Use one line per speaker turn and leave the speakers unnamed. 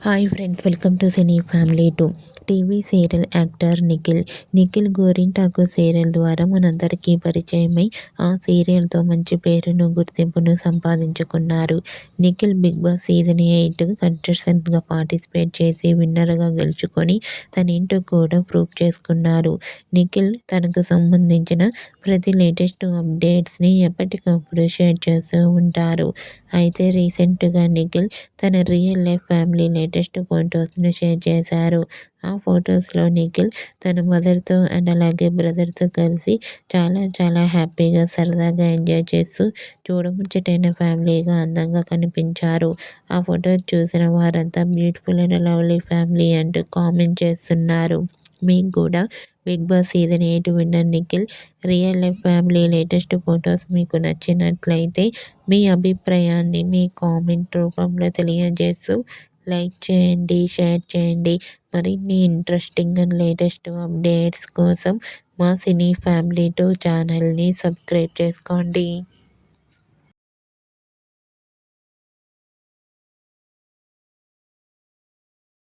Hi friends, welcome to cine family 2. TV serial actor Nikhil గోరింటాకు serial ద్వారా మనందరికీ పరిచయమై ఆ సీరియల్తో మంచి పేరును గుర్తింపును సంపాదించుకున్నారు. నిఖిల్ బిగ్ బాస్ సీజన్ 8 కంటెస్టెంట్గా పార్టిసిపేట్ చేసి విన్నర్గా గెలుచుకొని తనేంటో కూడా ప్రూవ్ చేసుకున్నారు. నిఖిల్ తనకు సంబంధించిన ప్రతి లేటెస్ట్ అప్డేట్స్ని ఎప్పటికప్పుడు షేర్ చేస్తూ ఉంటారు. అయితే రీసెంట్గా నిఖిల్ తన రియల్ లైఫ్ ఫ్యామిలీ లేటెస్ట్ ఫొటోస్ను షేర్ చేశారు. ఆ ఫొటోస్లో నిఖిల్ తన మదర్తో అండ్ అలాగే బ్రదర్తో కలిసి చాలా హ్యాపీగా సరదాగా ఎంజాయ్ చేస్తూ చూడముచ్చటైన ఫ్యామిలీగా అందంగా కనిపించారు. ఆ ఫోటో చూసిన వారంతా బ్యూటిఫుల్ అండ్ లవ్లీ ఫ్యామిలీ అంటూ కామెంట్ చేస్తున్నారు. మీకు కూడా big boss season 8 winner Nikhil real life family latest photos మీకు నచ్చినట్లయితే మీ అభిప్రాయాన్ని మీ కామెంట్ రూపంలో తెలియజేస్తూ లైక్ చేయండి, షేర్ చేయండి. మరిన్ని ఇంట్రెస్టింగ్ అండ్ లేటెస్ట్ అప్డేట్స్ కోసం మా సినీ ఫ్యామిలీ 2 ఛానల్ని సబ్స్క్రైబ్ చేసుకోండి.